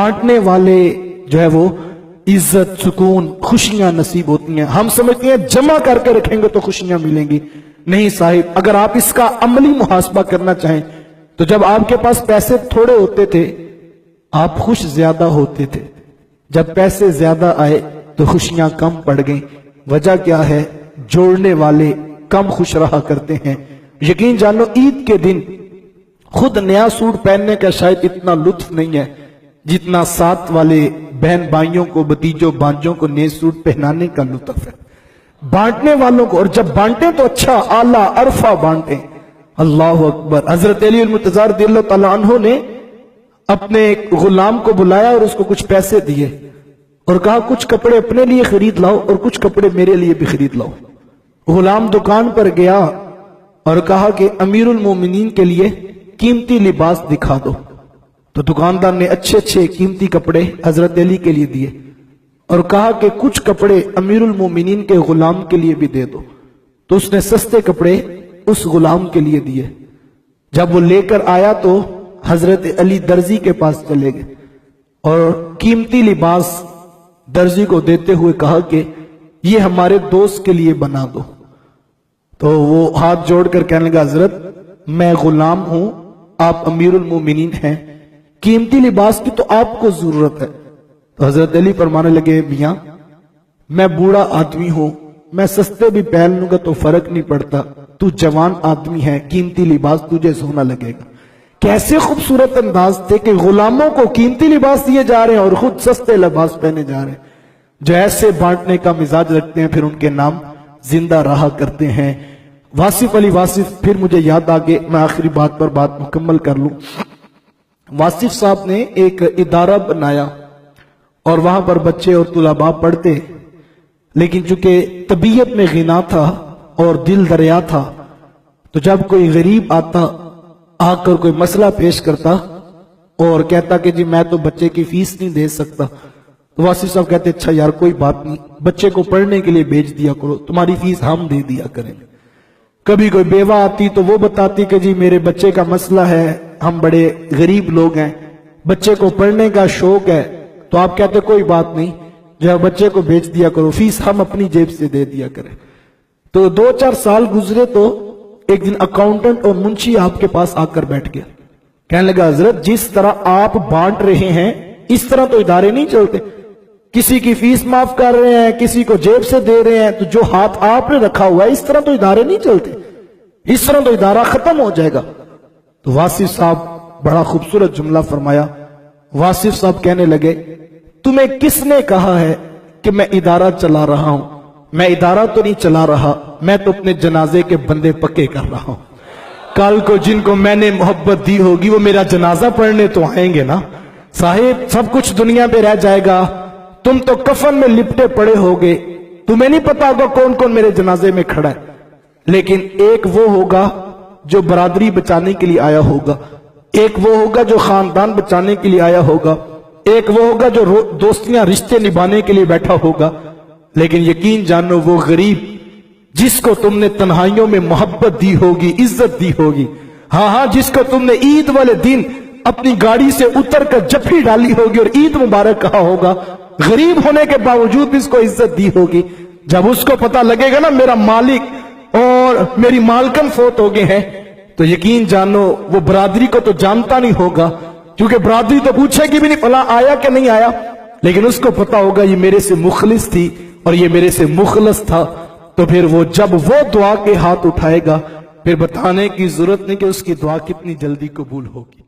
बांटने वाले जो है वो इज्जत, सुकून, खुशियां नसीब होती हैं। हम समझते हैं जमा करके रखेंगे तो खुशियां मिलेंगी। नहीं साहिब, अगर आप इसका अमली मुहासबा करना चाहें तो जब आपके पास पैसे थोड़े होते थे आप खुश ज्यादा होते थे, जब पैसे ज्यादा आए तो खुशियां कम पड़ गई। वजह क्या है? जोड़ने वाले कम खुश रहा करते हैं। यकीन जानो ईद के दिन खुद नया सूट पहनने का शायद इतना लुत्फ नहीं है जितना साथ वाले बहन भाइयों को, भतीजों भांजों को नए सूट पहनाने का लुत्फ है। बांटने वालों को, और जब बांटे तो अच्छा आला अरफा बांटे। अल्लाह अकबर। हजरत अली मुर्तजा रज़ियल्लाहु तआला अन्हु ने अपने गुलाम को बुलाया और उसको कुछ पैसे दिए और कहा कुछ कपड़े अपने लिए खरीद लाओ और कुछ कपड़े मेरे लिए भी खरीद लाओ। गुलाम दुकान पर गया और कहा कि अमीरुल मोमिनीन के लिए कीमती लिबास दिखा दो। तो दुकानदार ने अच्छे अच्छे कीमती कपड़े हजरत अली के लिए दिए और कहा कि कुछ कपड़े अमीरुल मोमिनीन के गुलाम के लिए भी दे दो। तो उसने सस्ते कपड़े उस गुलाम के लिए दिए। जब वो लेकर आया तो हजरत अली दर्जी के पास चले गए और कीमती लिबास दर्जी को देते हुए कहा कि ये हमारे दोस्त के लिए बना दो। तो वो हाथ जोड़कर कहने लगा, हजरत मैं गुलाम हूं, आप अमीरुल मोमिनीन हैं, कीमती लिबास की तो आपको जरूरत है। तो हजरत अली फरमाने लगे, मियां मैं बूढ़ा आदमी हूं, मैं सस्ते भी पहन लूंगा तो फर्क नहीं पड़ता, तू जवान आदमी है, कीमती लिबास तुझे सोना लगेगा। कैसे खूबसूरत अंदाज थे कि गुलामों को कीमती लिबास दिए जा रहे हैं और खुद सस्ते लिबास पहने जा रहे हैं। जो ऐसे बांटने का मिजाज रखते हैं फिर उनके नाम जिंदा रहा करते हैं। वासिफ अली वासिफ, फिर मुझे याद आ गए, मैं आखिरी बात पर बात मुकम्मल कर लूं। वासिफ साहब ने एक इदारा बनाया और वहां पर बच्चे और तुलाबा पढ़ते, लेकिन चूंकि तबीयत में गिना था और दिल दरिया था, तो जब कोई गरीब आता आकर कोई मसला पेश करता और कहता कि जी मैं तो बच्चे की फीस नहीं दे सकता, तो वासिफ साहब कहते अच्छा यार कोई बात नहीं, बच्चे को पढ़ने के लिए भेज दिया करो, तुम्हारी फीस हम दे दिया करेंगे। कभी कोई बेवा आती तो वो बताती कि जी मेरे बच्चे का मसला है, हम बड़े गरीब लोग हैं, बच्चे को पढ़ने का शौक है, तो आप कहते कोई बात नहीं, जो बच्चे को भेज दिया करो, फीस हम अपनी जेब से दे दिया करें। तो 2-4 साल गुजरे तो एक दिन अकाउंटेंट और मुंशी आपके पास आकर बैठ गया। कहने लगा, हजरत जिस तरह आप बांट रहे हैं इस तरह तो इदारे नहीं चलते, किसी की फीस माफ कर रहे हैं, किसी को जेब से दे रहे हैं, तो जो हाथ आपने रखा हुआ है इस तरह तो इदारे नहीं चलते, इस तरह तो इदारा खत्म हो जाएगा। तो वासिफ साहब बड़ा खूबसूरत जुमला फरमाया। वासिफ साहब कहने लगे, तुम्हें किसने कहा है कि मैं इदारा चला रहा हूं? मैं इदारा तो नहीं चला रहा, मैं तो अपने जनाजे के बंदे पक्के कर रहा हूं। कल को जिनको मैंने मोहब्बत दी होगी वो मेरा जनाजा पढ़ने तो आएंगे ना। साहिब सब कुछ दुनिया पे रह जाएगा, तुम तो कफन में लिपटे पड़े होगे, तुम्हें नहीं पता होगा कौन कौन मेरे जनाजे में खड़ा है, लेकिन एक वो होगा जो बरादरी बचाने के लिए आया होगा, एक वो होगा जो खानदान बचाने के लिए आया होगा, एक वो होगा जो दोस्तियां रिश्ते निभाने के लिए बैठा होगा। लेकिन यकीन जानो वो गरीब जिसको तुमने तन्हाइयों में मोहब्बत दी होगी, इज्जत दी होगी, हाँ जिसको तुमने ईद वाले दिन अपनी गाड़ी से उतर कर जफ्फी डाली होगी और ईद मुबारक कहा होगा, गरीब होने के बावजूद भी इसको इज्जत दी होगी, जब उसको पता लगेगा ना मेरा मालिक और मेरी मालकन फोत हो गए हैं, तो यकीन जानो वो बरादरी को तो जानता नहीं होगा, क्योंकि बरादरी तो पूछेगी भी नहीं फला आया कि नहीं आया, लेकिन उसको पता होगा ये मेरे से मुखलिस थी और ये मेरे से मुखलस था। तो फिर वो जब वो दुआ के हाथ उठाएगा फिर बताने की जरूरत नहीं कि उसकी दुआ कितनी जल्दी कबूल होगी।